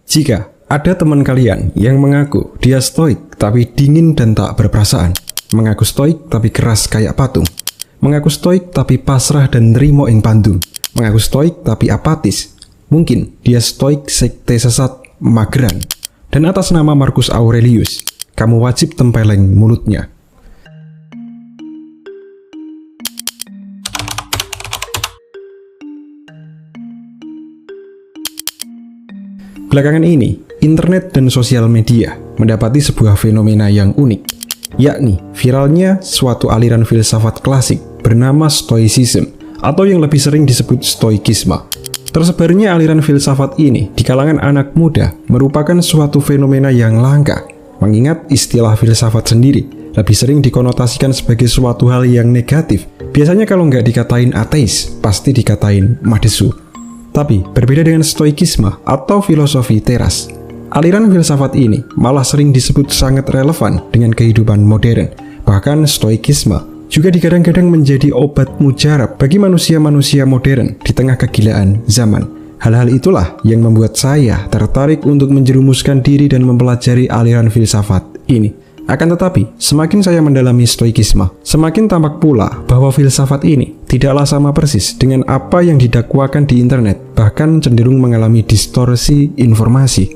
Jika ada teman kalian yang mengaku dia stoik tapi dingin dan tak berperasaan, mengaku stoik tapi keras kayak patung, mengaku stoik tapi pasrah dan nerimo ing pandung, mengaku stoik tapi apatis, mungkin dia stoik sekte sesat mageran. Dan atas nama Marcus Aurelius, kamu wajib tempeleng mulutnya. Belakangan ini, internet dan sosial media mendapati sebuah fenomena yang unik, yakni viralnya suatu aliran filsafat klasik bernama Stoicism, atau yang lebih sering disebut Stoikisme. Tersebarnya aliran filsafat ini di kalangan anak muda merupakan suatu fenomena yang langka, mengingat istilah filsafat sendiri lebih sering dikonotasikan sebagai suatu hal yang negatif. Biasanya kalau nggak dikatain ateis, pasti dikatain madesu. Tapi, berbeda dengan Stoikisme atau filosofi teras, aliran filsafat ini malah sering disebut sangat relevan dengan kehidupan modern. Bahkan Stoikisme juga digadang-gadang menjadi obat mujarab bagi manusia-manusia modern di tengah kegilaan zaman. Hal-hal itulah yang membuat saya tertarik untuk menjerumuskan diri dan mempelajari aliran filsafat ini. Akan tetapi, semakin saya mendalami Stoikisme, semakin tampak pula bahwa filsafat ini tidaklah sama persis dengan apa yang didakwakan di internet, bahkan cenderung mengalami distorsi informasi.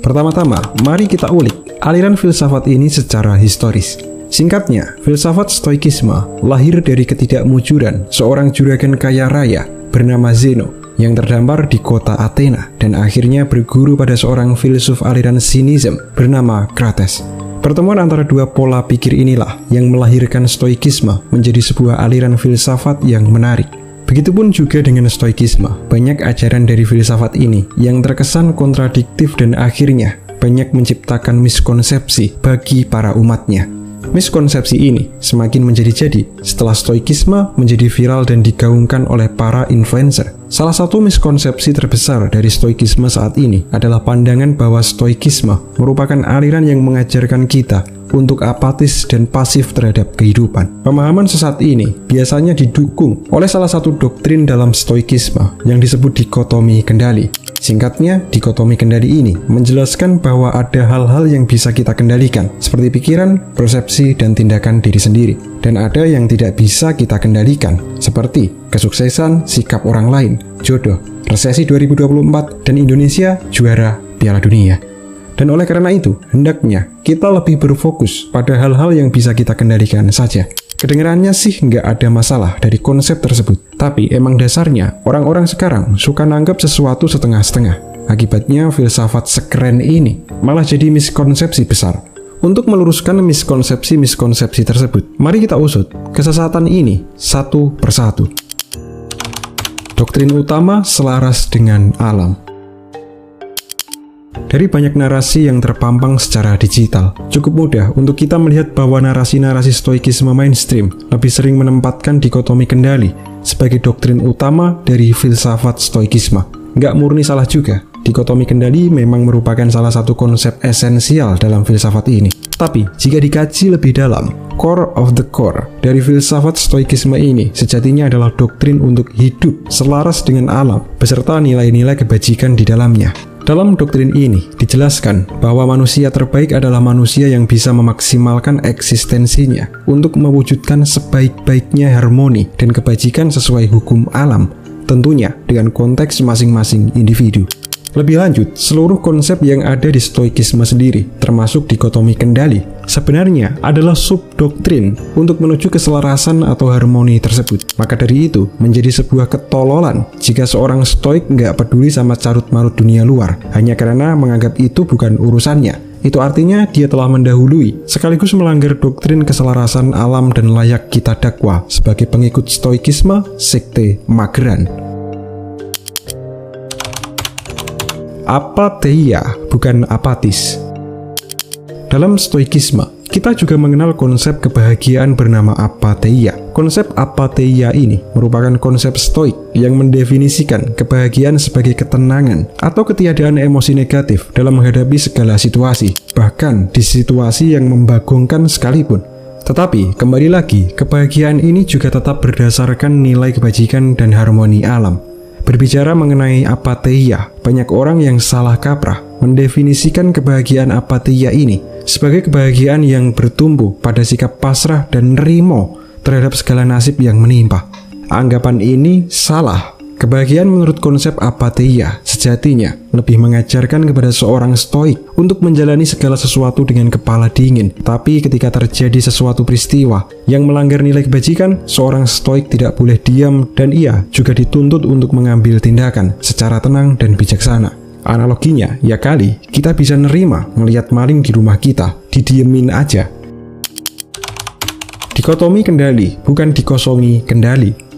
Pertama-tama, mari kita ulik aliran filsafat ini secara historis. Singkatnya, filsafat Stoikisme lahir dari ketidakmujuran seorang juragan kaya raya bernama Zeno yang terdampar di kota Athena dan akhirnya berguru pada seorang filsuf aliran sinism bernama Krates. Pertemuan antara dua pola pikir inilah yang melahirkan Stoikisme menjadi sebuah aliran filsafat yang menarik. Begitupun juga dengan Stoikisme, banyak ajaran dari filsafat ini yang terkesan kontradiktif dan akhirnya banyak menciptakan miskonsepsi bagi para umatnya. Miskonsepsi ini semakin menjadi-jadi setelah Stoikisme menjadi viral dan digaungkan oleh para influencer. Salah satu miskonsepsi terbesar dari Stoikisme saat ini adalah pandangan bahwa Stoikisme merupakan aliran yang mengajarkan kita untuk apatis dan pasif terhadap kehidupan. Pemahaman sesat ini biasanya didukung oleh salah satu doktrin dalam Stoikisme yang disebut dikotomi kendali. Singkatnya, dikotomi kendali ini menjelaskan bahwa ada hal-hal yang bisa kita kendalikan, seperti pikiran, persepsi, dan tindakan diri sendiri. Dan ada yang tidak bisa kita kendalikan, seperti kesuksesan, sikap orang lain, jodoh, resesi 2024, dan Indonesia juara Piala Dunia. Dan oleh karena itu, hendaknya kita lebih berfokus pada hal-hal yang bisa kita kendalikan saja. Kedengarannya sih nggak ada masalah dari konsep tersebut, tapi emang dasarnya orang-orang sekarang suka nanggap sesuatu setengah-setengah. Akibatnya filsafat sekeren ini malah jadi miskonsepsi besar. Untuk meluruskan miskonsepsi-miskonsepsi tersebut, mari kita usut kesesatan ini satu persatu. Doktrin utama selaras dengan alam. Dari banyak narasi yang terpampang secara digital, cukup mudah untuk kita melihat bahwa narasi-narasi Stoikisme mainstream lebih sering menempatkan dikotomi kendali sebagai doktrin utama dari filsafat Stoikisme. Nggak murni salah juga, dikotomi kendali memang merupakan salah satu konsep esensial dalam filsafat ini. Tapi, jika dikaji lebih dalam, core of the core dari filsafat Stoikisme ini sejatinya adalah doktrin untuk hidup selaras dengan alam, beserta nilai-nilai kebajikan di dalamnya. Dalam doktrin ini dijelaskan bahwa manusia terbaik adalah manusia yang bisa memaksimalkan eksistensinya untuk mewujudkan sebaik-baiknya harmoni dan kebajikan sesuai hukum alam, tentunya dengan konteks masing-masing individu. Lebih lanjut, seluruh konsep yang ada di Stoikisme sendiri, termasuk dikotomi kendali, sebenarnya adalah subdoktrin untuk menuju keselarasan atau harmoni tersebut. Maka dari itu, menjadi sebuah ketololan jika seorang stoik nggak peduli sama carut-marut dunia luar, hanya karena menganggap itu bukan urusannya. Itu artinya dia telah mendahului, sekaligus melanggar doktrin keselarasan alam dan layak kita dakwa sebagai pengikut Stoikisme, sekte mageran. Apatheia, bukan apatis. Dalam Stoikisme, kita juga mengenal konsep kebahagiaan bernama apatheia. Konsep apatheia ini merupakan konsep stoik yang mendefinisikan kebahagiaan sebagai ketenangan atau ketiadaan emosi negatif dalam menghadapi segala situasi, bahkan di situasi yang membagongkan sekalipun. Tetapi, kembali lagi, kebahagiaan ini juga tetap berdasarkan nilai kebajikan dan harmoni alam. Berbicara mengenai apatheia, banyak orang yang salah kaprah mendefinisikan kebahagiaan apatheia ini sebagai kebahagiaan yang bertumbuh pada sikap pasrah dan nerimo terhadap segala nasib yang menimpa. Anggapan ini salah. Kebahagiaan menurut konsep apatheia sejatinya lebih mengajarkan kepada seorang stoik untuk menjalani segala sesuatu dengan kepala dingin. Tapi ketika terjadi sesuatu peristiwa yang melanggar nilai kebajikan, seorang stoik tidak boleh diam dan ia juga dituntut untuk mengambil tindakan secara tenang dan bijaksana. Analoginya, ya kali kita bisa nerima melihat maling di rumah kita, didiemin aja. Dikotomi kendali, bukan dikosongi kendali.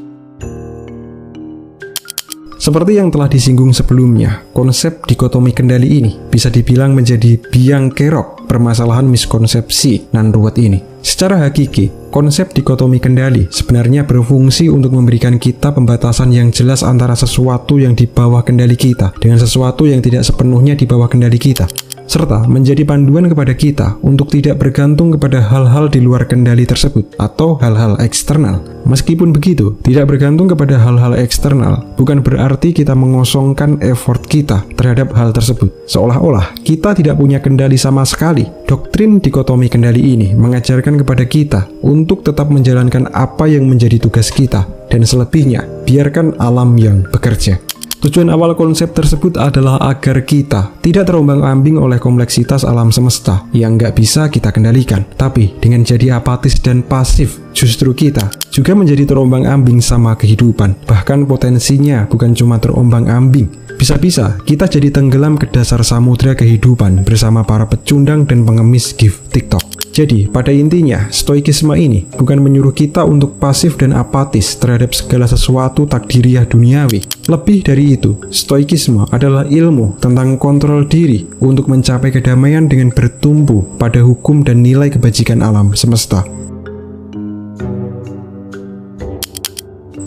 Seperti yang telah disinggung sebelumnya, konsep dikotomi kendali ini bisa dibilang menjadi biang kerok permasalahan miskonsepsi nan ruwet ini. Secara hakiki, konsep dikotomi kendali sebenarnya berfungsi untuk memberikan kita pembatasan yang jelas antara sesuatu yang di bawah kendali kita dengan sesuatu yang tidak sepenuhnya di bawah kendali kita, serta menjadi panduan kepada kita untuk tidak bergantung kepada hal-hal di luar kendali tersebut atau hal-hal eksternal. Meskipun begitu, tidak bergantung kepada hal-hal eksternal bukan berarti kita mengosongkan effort kita terhadap hal tersebut, seolah-olah kita tidak punya kendali sama sekali. Doktrin dikotomi kendali ini mengajarkan kepada kita untuk tetap menjalankan apa yang menjadi tugas kita, dan selebihnya biarkan alam yang bekerja. Tujuan awal konsep tersebut adalah agar kita tidak terombang-ambing oleh kompleksitas alam semesta yang nggak bisa kita kendalikan. Tapi dengan jadi apatis dan pasif, justru kita juga menjadi terombang-ambing sama kehidupan. Bahkan potensinya bukan cuma terombang-ambing, bisa-bisa kita jadi tenggelam ke dasar samudra kehidupan bersama para pecundang dan pengemis gift TikTok. Jadi, pada intinya, stoikisme ini bukan menyuruh kita untuk pasif dan apatis terhadap segala sesuatu takdiriah duniawi. Lebih dari itu, stoikisme adalah ilmu tentang kontrol diri untuk mencapai kedamaian dengan bertumbuh pada hukum dan nilai kebajikan alam semesta.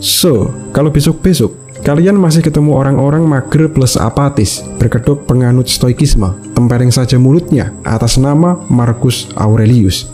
So, kalau besok-besok kalian masih ketemu orang-orang mager plus apatis, berkedok penganut stoikisme, tempeleng saja mulutnya atas nama Marcus Aurelius.